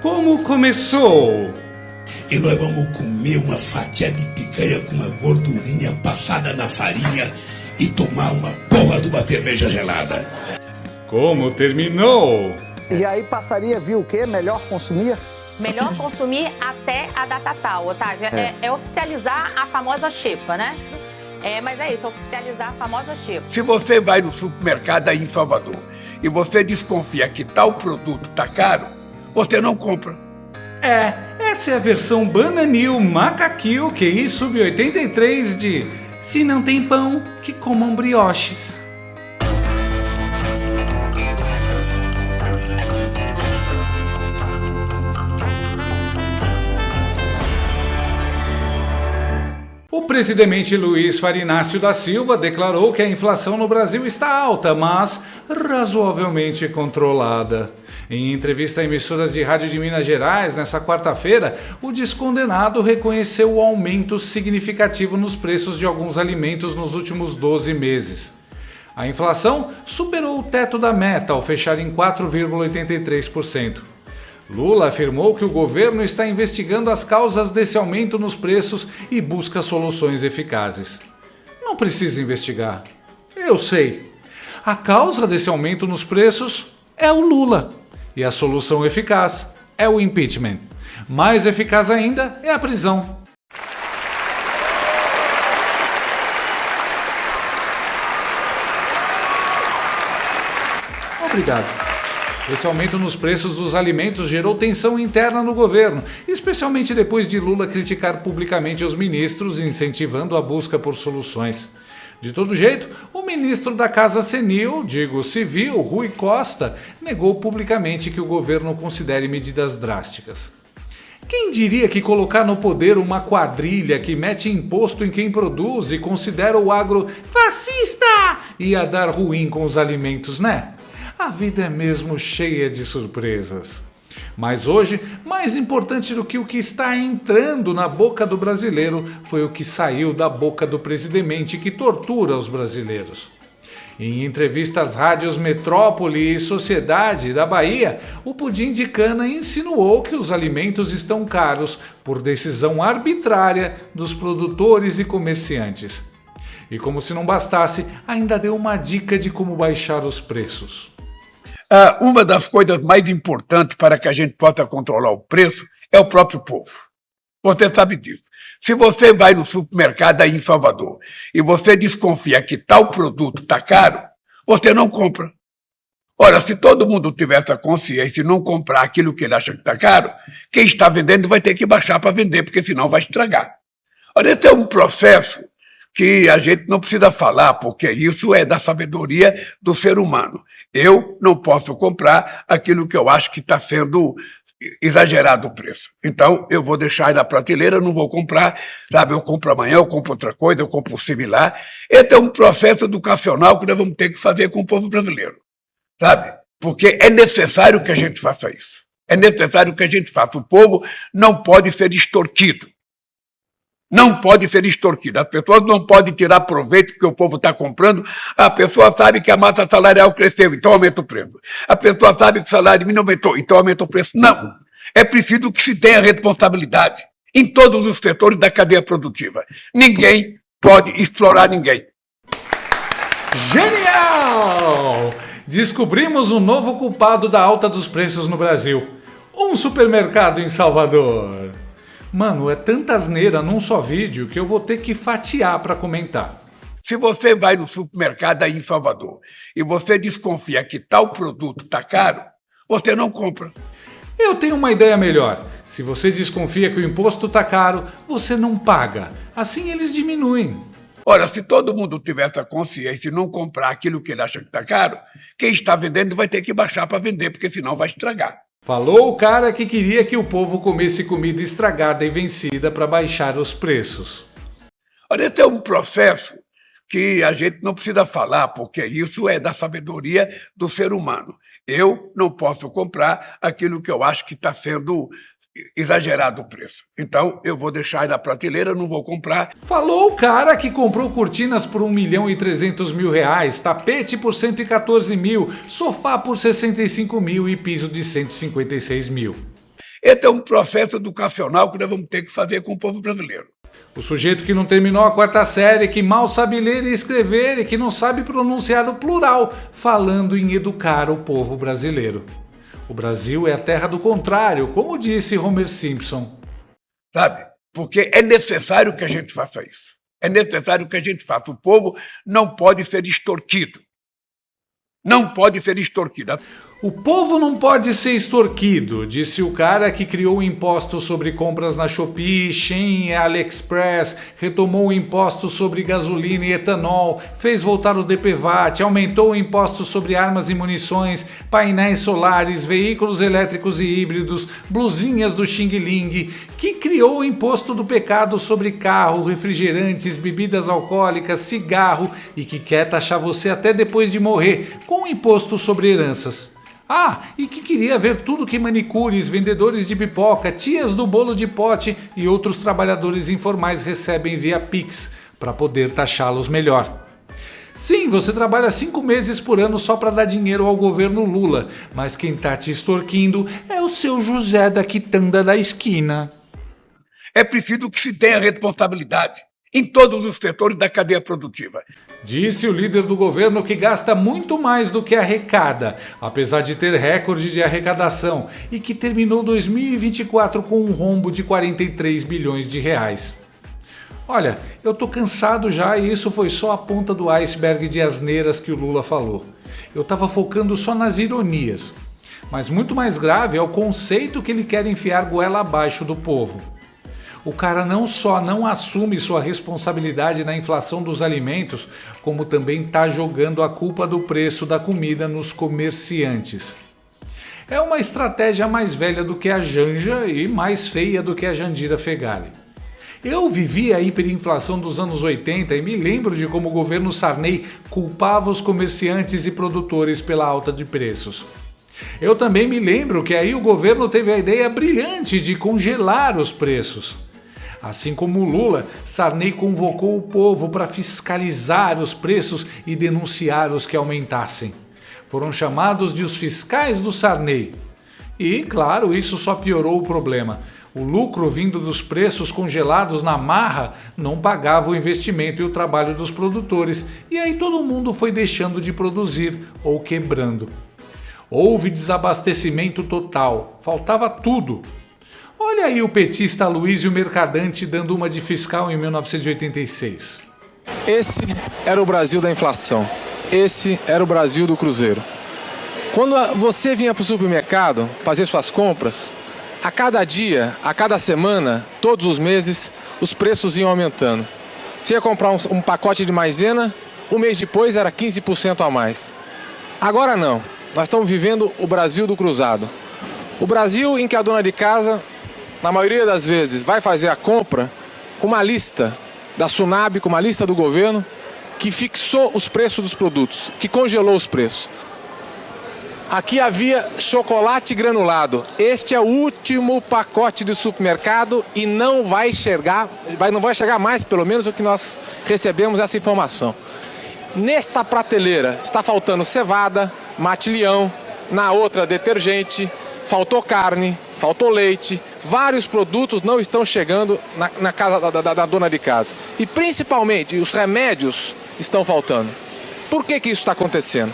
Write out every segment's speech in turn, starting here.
Como começou? E nós vamos comer uma fatia de picanha com uma gordurinha passada na farinha e tomar uma porra de uma cerveja gelada. Como terminou? E aí passaria, viu o quê? Melhor consumir? Melhor consumir até a data tal, Otávio. É oficializar a famosa xepa, né? Mas é isso, oficializar a famosa xepa. Se você vai no supermercado aí em Salvador e você desconfia que tal produto tá caro, você não compra. Essa é a versão Bananil Macaquil QI Sub-83 de Se não tem pão, que comam brioches. O presidente Luiz Farinácio da Silva declarou que a inflação no Brasil está alta, mas razoavelmente controlada. Em entrevista a emissoras de rádio de Minas Gerais, nesta quarta-feira, o descondenado reconheceu o aumento significativo nos preços de alguns alimentos nos últimos 12 meses. A inflação superou o teto da meta ao fechar em 4,83%. Lula afirmou que o governo está investigando as causas desse aumento nos preços e busca soluções eficazes. Não precisa investigar. Eu sei. A causa desse aumento nos preços é o Lula. E a solução eficaz é o impeachment. Mais eficaz ainda é a prisão. Obrigado. Esse aumento nos preços dos alimentos gerou tensão interna no governo, especialmente depois de Lula criticar publicamente os ministros, incentivando a busca por soluções. De todo jeito, o ministro da Casa Civil, Rui Costa, negou publicamente que o governo considere medidas drásticas. Quem diria que colocar no poder uma quadrilha que mete imposto em quem produz e considera o agro fascista ia dar ruim com os alimentos, né? A vida é mesmo cheia de surpresas. Mas hoje, mais importante do que o que está entrando na boca do brasileiro foi o que saiu da boca do presidente que tortura os brasileiros. Em entrevista às rádios Metrópole e Sociedade da Bahia, o Pudim de Cana insinuou que os alimentos estão caros por decisão arbitrária dos produtores e comerciantes. E como se não bastasse, ainda deu uma dica de como baixar os preços. Uma das coisas mais importantes para que a gente possa controlar o preço é o próprio povo. Você sabe disso. Se você vai no supermercado aí em Salvador e você desconfia que tal produto está caro, você não compra. Ora, se todo mundo tiver essa consciência e não comprar aquilo que ele acha que está caro, quem está vendendo vai ter que baixar para vender, porque senão vai estragar. Ora, esse é um processo que a gente não precisa falar, porque isso é da sabedoria do ser humano. Eu não posso comprar aquilo que eu acho que está sendo exagerado o preço. Então, eu vou deixar aí na prateleira, não vou comprar, sabe? Eu compro amanhã, eu compro outra coisa, eu compro similar. Esse é um processo educacional que nós vamos ter que fazer com o povo brasileiro, sabe? Porque é necessário que a gente faça isso. É necessário que a gente faça. O povo não pode ser extorquido. Não pode ser extorquida. As pessoas não podem tirar proveito porque o povo está comprando. A pessoa sabe que a massa salarial cresceu, então aumenta o preço. A pessoa sabe que o salário mínimo aumentou, então aumenta o preço. Não. É preciso que se tenha responsabilidade em todos os setores da cadeia produtiva. Ninguém pode explorar ninguém. Genial! Descobrimos um novo culpado da alta dos preços no Brasil. Um supermercado em Salvador. Mano, é tanta asneira num só vídeo que eu vou ter que fatiar para comentar. Se você vai no supermercado aí em Salvador e você desconfia que tal produto está caro, você não compra. Eu tenho uma ideia melhor. Se você desconfia que o imposto está caro, você não paga. Assim eles diminuem. Ora, se todo mundo tiver essa consciência e não comprar aquilo que ele acha que está caro, quem está vendendo vai ter que baixar para vender, porque senão vai estragar. Falou o cara que queria que o povo comesse comida estragada e vencida para baixar os preços. Olha, esse é um processo que a gente não precisa falar, porque isso é da sabedoria do ser humano. Eu não posso comprar aquilo que eu acho que está sendo exagerado o preço. Então, eu vou deixar aí na prateleira, não vou comprar. Falou o cara que comprou cortinas por R$1.300.000, tapete por R$114.000, sofá por R$65.000 e piso de R$156.000. Esse é um processo educacional que nós vamos ter que fazer com o povo brasileiro. O sujeito que não terminou a 4ª série, que mal sabe ler e escrever e que não sabe pronunciar o plural, falando em educar o povo brasileiro. O Brasil é a terra do contrário, como disse Homer Simpson. Sabe? Porque é necessário que a gente faça isso. É necessário que a gente faça. O povo não pode ser extorquido. Não pode ser extorquido. O povo não pode ser extorquido, disse o cara que criou o imposto sobre compras na Shopee, Shein e AliExpress, retomou o imposto sobre gasolina e etanol, fez voltar o DPVAT, aumentou o imposto sobre armas e munições, painéis solares, veículos elétricos e híbridos, blusinhas do Xing Ling, que criou o imposto do pecado sobre carro, refrigerantes, bebidas alcoólicas, cigarro e que quer taxar você até depois de morrer, com o imposto sobre heranças. Ah, e que queria ver tudo que manicures, vendedores de pipoca, tias do bolo de pote e outros trabalhadores informais recebem via Pix, para poder taxá-los melhor. Sim, você trabalha 5 meses por ano só para dar dinheiro ao governo Lula, mas quem tá te extorquindo é o seu José da quitanda da esquina. É preciso que se tenha responsabilidade em todos os setores da cadeia produtiva. Disse o líder do governo que gasta muito mais do que arrecada, apesar de ter recorde de arrecadação, e que terminou 2024 com um rombo de 43 bilhões de reais. Olha, eu tô cansado já e isso foi só a ponta do iceberg de asneiras que o Lula falou. Eu tava focando só nas ironias. Mas muito mais grave é o conceito que ele quer enfiar goela abaixo do povo. O cara não só não assume sua responsabilidade na inflação dos alimentos, como também está jogando a culpa do preço da comida nos comerciantes. É uma estratégia mais velha do que a Janja e mais feia do que a Jandira Fegali. Eu vivi a hiperinflação dos anos 80 e me lembro de como o governo Sarney culpava os comerciantes e produtores pela alta de preços. Eu também me lembro que aí o governo teve a ideia brilhante de congelar os preços. Assim como o Lula, Sarney convocou o povo para fiscalizar os preços e denunciar os que aumentassem. Foram chamados de os fiscais do Sarney. E, claro, isso só piorou o problema. O lucro vindo dos preços congelados na marra não pagava o investimento e o trabalho dos produtores, e aí todo mundo foi deixando de produzir ou quebrando. Houve desabastecimento total, faltava tudo. Olha aí o petista Aloysio Mercadante dando uma de fiscal em 1986. Esse era o Brasil da inflação. Esse era o Brasil do Cruzeiro. Quando você vinha para o supermercado fazer suas compras, a cada dia, a cada semana, todos os meses, os preços iam aumentando. Você ia comprar um pacote de maisena, um mês depois era 15% a mais. Agora não. Nós estamos vivendo o Brasil do cruzado. O Brasil em que a dona de casa, na maioria das vezes, vai fazer a compra com uma lista da Sunab, com uma lista do governo, que fixou os preços dos produtos, que congelou os preços. Aqui havia chocolate granulado. Este é o último pacote do supermercado e não vai chegar mais, pelo menos, o que nós recebemos essa informação. Nesta prateleira está faltando cevada, mate-leão, na outra detergente, faltou carne, faltou leite, vários produtos não estão chegando na casa da dona de casa. E principalmente os remédios estão faltando. Por que isso está acontecendo?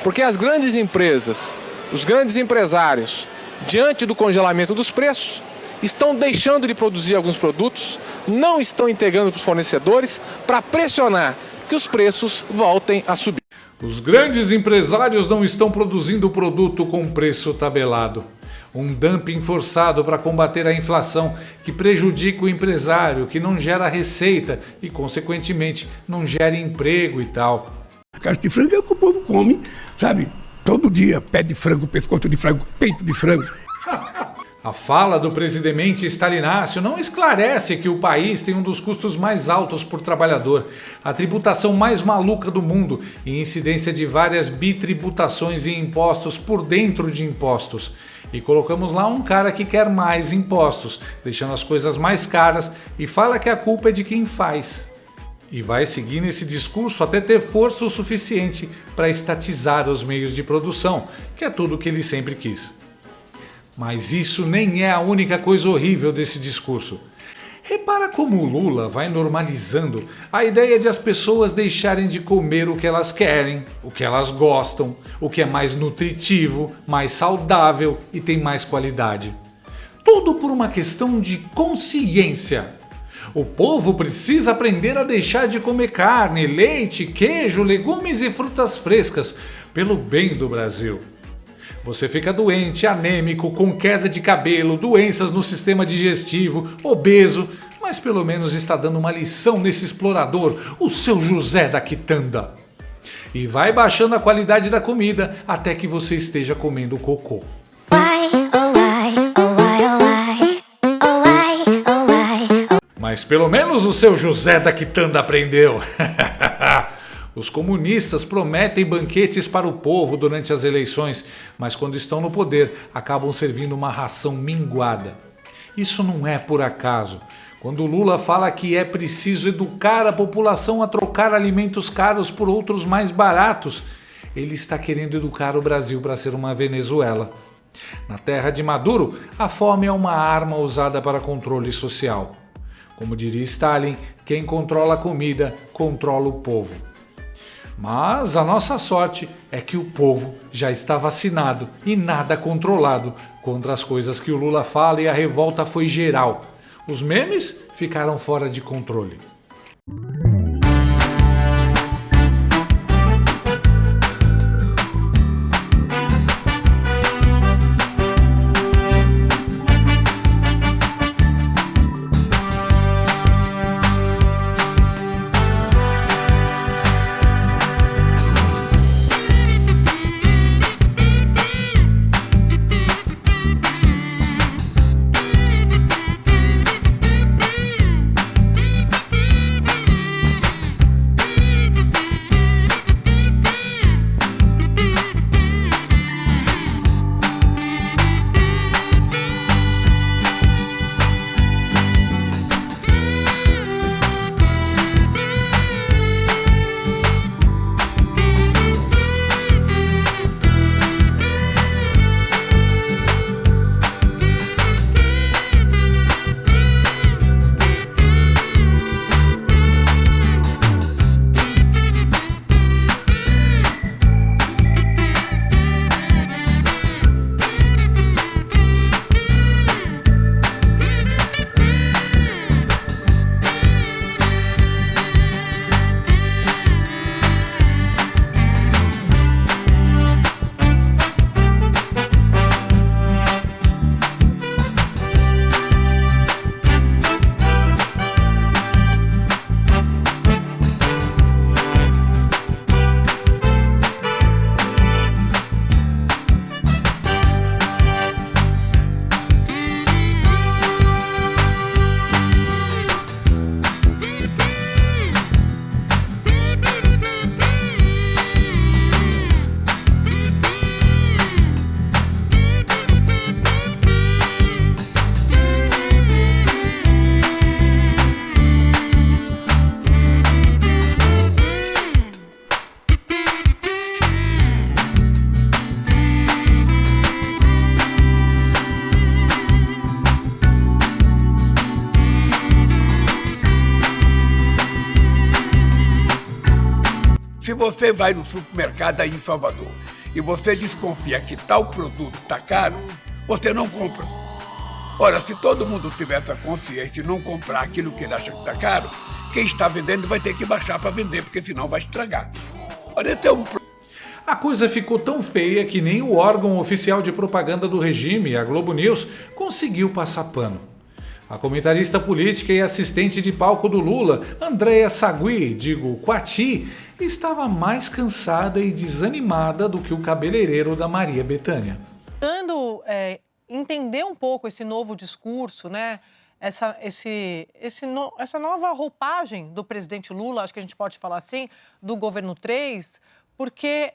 Porque as grandes empresas, os grandes empresários, diante do congelamento dos preços, estão deixando de produzir alguns produtos, não estão entregando para os fornecedores para pressionar que os preços voltem a subir. Os grandes empresários não estão produzindo produto com preço tabelado. Um dumping forçado para combater a inflação que prejudica o empresário, que não gera receita e, consequentemente, não gera emprego e tal. A carne de frango é o que o povo come, sabe? Todo dia, pé de frango, pescoço de frango, peito de frango. A fala do presidente Stalinácio não esclarece que o país tem um dos custos mais altos por trabalhador, a tributação mais maluca do mundo e incidência de várias bitributações e impostos por dentro de impostos. E colocamos lá um cara que quer mais impostos, deixando as coisas mais caras e fala que a culpa é de quem faz. E vai seguir nesse discurso até ter força o suficiente para estatizar os meios de produção, que é tudo o que ele sempre quis. Mas isso nem é a única coisa horrível desse discurso. Repara como o Lula vai normalizando a ideia de as pessoas deixarem de comer o que elas querem, o que elas gostam, o que é mais nutritivo, mais saudável e tem mais qualidade. Tudo por uma questão de consciência. O povo precisa aprender a deixar de comer carne, leite, queijo, legumes e frutas frescas, pelo bem do Brasil. Você fica doente, anêmico, com queda de cabelo, doenças no sistema digestivo, obeso, mas pelo menos está dando uma lição nesse explorador, o seu José da Quitanda. E vai baixando a qualidade da comida até que você esteja comendo cocô. Mas pelo menos o seu José da Quitanda aprendeu. Os comunistas prometem banquetes para o povo durante as eleições, mas quando estão no poder, acabam servindo uma ração minguada. Isso não é por acaso. Quando Lula fala que é preciso educar a população a trocar alimentos caros por outros mais baratos, ele está querendo educar o Brasil para ser uma Venezuela. Na terra de Maduro, a fome é uma arma usada para controle social. Como diria Stalin, quem controla a comida, controla o povo. Mas a nossa sorte é que o povo já está vacinado e nada controlado contra as coisas que o Lula fala, e a revolta foi geral. Os memes ficaram fora de controle. Se você vai no supermercado aí em Salvador e você desconfia que tal produto está caro, você não compra. Ora, se todo mundo tiver essa consciência e não comprar aquilo que ele acha que está caro, quem está vendendo vai ter que baixar para vender, porque senão vai estragar. Ora, esse é um problema. A coisa ficou tão feia que nem o órgão oficial de propaganda do regime, a Globo News, conseguiu passar pano. A comentarista política e assistente de palco do Lula, Andréa Sagui, Quati, estava mais cansada e desanimada do que o cabeleireiro da Maria Bethânia. Tentando entender um pouco esse novo discurso, né? Essa nova roupagem do presidente Lula, acho que a gente pode falar assim, do governo 3, porque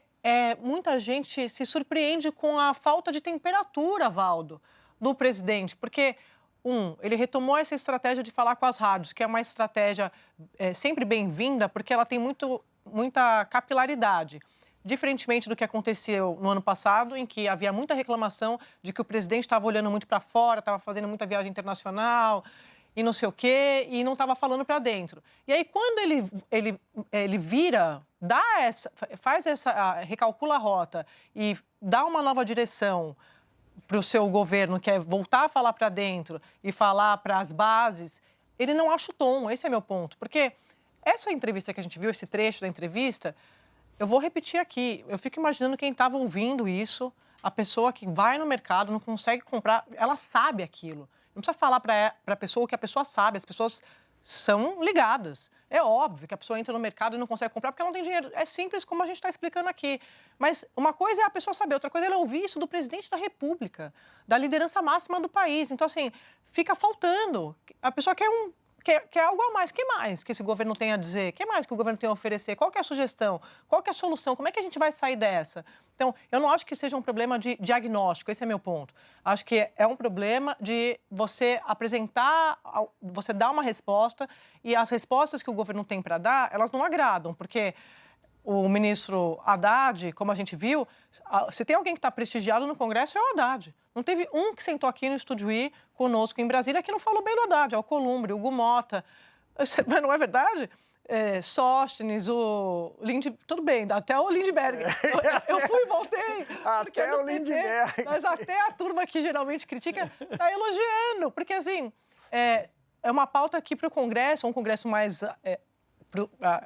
muita gente se surpreende com a falta de temperatura, Valdo, do presidente, porque ele retomou essa estratégia de falar com as rádios, que é uma estratégia sempre bem-vinda, porque ela tem muita capilaridade. diferentemente do que aconteceu no ano passado, em que havia muita reclamação de que o presidente estava olhando muito para fora, estava fazendo muita viagem internacional e não sei o quê, e não estava falando para dentro. E aí, quando ele vira, recalcula a rota e dá uma nova direção para o seu governo, que é voltar a falar para dentro e falar para as bases, ele não acha o tom, esse é meu ponto. Porque essa entrevista que a gente viu, esse trecho da entrevista, eu vou repetir aqui, eu fico imaginando quem estava ouvindo isso, a pessoa que vai no mercado, não consegue comprar, ela sabe aquilo. Não precisa falar para a pessoa o que a pessoa sabe, as pessoas são ligadas. É óbvio que a pessoa entra no mercado e não consegue comprar porque ela não tem dinheiro. É simples como a gente está explicando aqui. Mas uma coisa é a pessoa saber, outra coisa é ela ouvir isso do presidente da República, da liderança máxima do país. Então, assim, fica faltando. A pessoa quer algo a mais. O que mais que esse governo tem a dizer? O que mais que o governo tem a oferecer? Qual que é a sugestão? Qual que é a solução? Como é que a gente vai sair dessa? Então, eu não acho que seja um problema de diagnóstico, esse é meu ponto. Acho que é um problema de você apresentar, você dar uma resposta e as respostas que o governo tem para dar, elas não agradam, porque o ministro Haddad, como a gente viu, se tem alguém que está prestigiado no Congresso é o Haddad. Não teve um que sentou aqui no Estúdio I conosco em Brasília que não falou bem do Haddad, é o Columbre, o Hugo Mota. Mas não é verdade? Sóstenes, o Lindbergh, tudo bem, até o Lindbergh. Eu fui e voltei. Até o Lindbergh. Mas até a turma que geralmente critica está elogiando. Porque, assim, é uma pauta aqui para o Congresso, um Congresso mais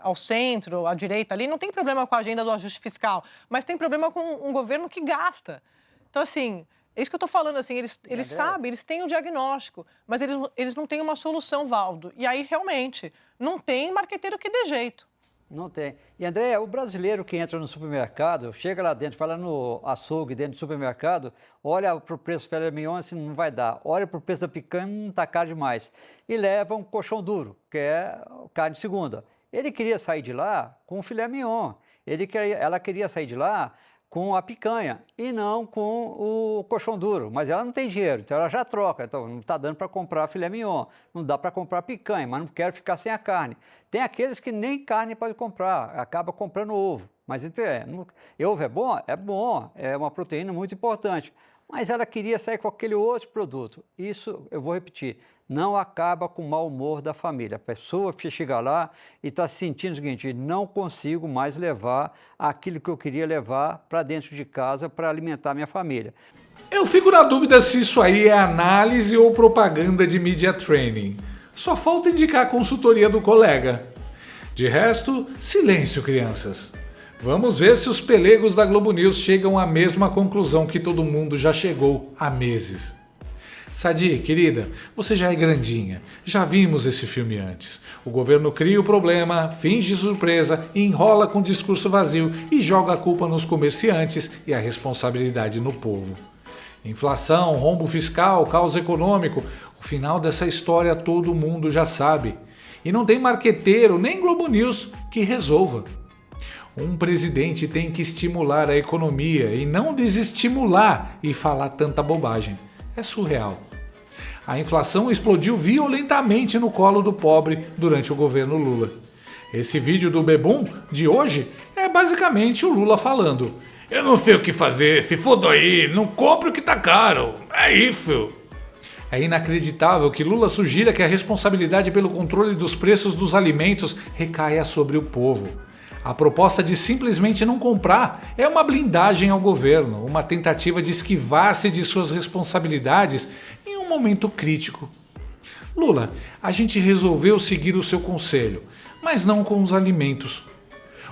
ao centro, à direita ali, não tem problema com a agenda do ajuste fiscal, mas tem problema com um governo que gasta. Então, assim, é isso que eu estou falando, assim, eles sabem, eles têm o diagnóstico, mas eles não têm uma solução, Valdo. E aí, realmente, não tem marqueteiro que dê jeito. Não tem. E, André, o brasileiro que entra no supermercado, chega lá dentro, fala no açougue dentro do supermercado, olha para o preço do filé mignon, assim, não vai dar. Olha para o preço da picanha, não está caro demais. E leva um colchão duro, que é carne de segunda. Ele queria sair de lá com o filé mignon. Ela queria sair de lá com a picanha e não com o colchão duro. Mas ela não tem dinheiro, então ela já troca. Então não está dando para comprar filé mignon, não dá para comprar picanha, mas não quero ficar sem a carne. Tem aqueles que nem carne pode comprar, acaba comprando ovo. Mas ovo é bom? É bom, é uma proteína muito importante. Mas ela queria sair com aquele outro produto. Isso, eu vou repetir, não acaba com o mau humor da família. A pessoa chega lá e está se sentindo o seguinte, não consigo mais levar aquilo que eu queria levar para dentro de casa para alimentar minha família. Eu fico na dúvida se isso aí é análise ou propaganda de media training. Só falta indicar a consultoria do colega. De resto, silêncio, crianças. Vamos ver se os pelegos da Globo News chegam à mesma conclusão que todo mundo já chegou há meses. Sadi, querida, você já é grandinha. Já vimos esse filme antes. O governo cria o problema, finge surpresa, enrola com discurso vazio e joga a culpa nos comerciantes e a responsabilidade no povo. Inflação, rombo fiscal, caos econômico. O final dessa história todo mundo já sabe. E não tem marqueteiro nem Globo News que resolva. Um presidente tem que estimular a economia e não desestimular e falar tanta bobagem. É surreal. A inflação explodiu violentamente no colo do pobre durante o governo Lula. Esse vídeo do Bebum de hoje é basicamente o Lula falando: eu não sei o que fazer, se for daí, não compre o que tá caro, é isso. É inacreditável que Lula sugira que a responsabilidade pelo controle dos preços dos alimentos recaia sobre o povo. A proposta de simplesmente não comprar é uma blindagem ao governo, uma tentativa de esquivar-se de suas responsabilidades em um momento crítico. Lula, a gente resolveu seguir o seu conselho, mas não com os alimentos.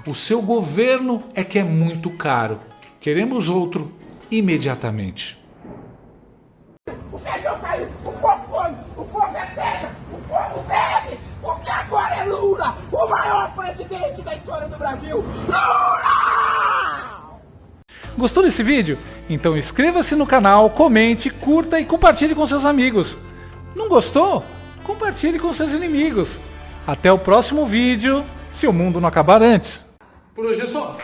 O seu governo é que é muito caro. Queremos outro imediatamente. O feijão caiu, o povo come, o povo é terra, o povo bebe, porque agora é Lula, o maior presidente da história do Brasil. Lula! Gostou desse vídeo? Então inscreva-se no canal, comente, curta e compartilhe com seus amigos. Não gostou? Compartilhe com seus inimigos. Até o próximo vídeo, se o mundo não acabar antes. Por hoje é só.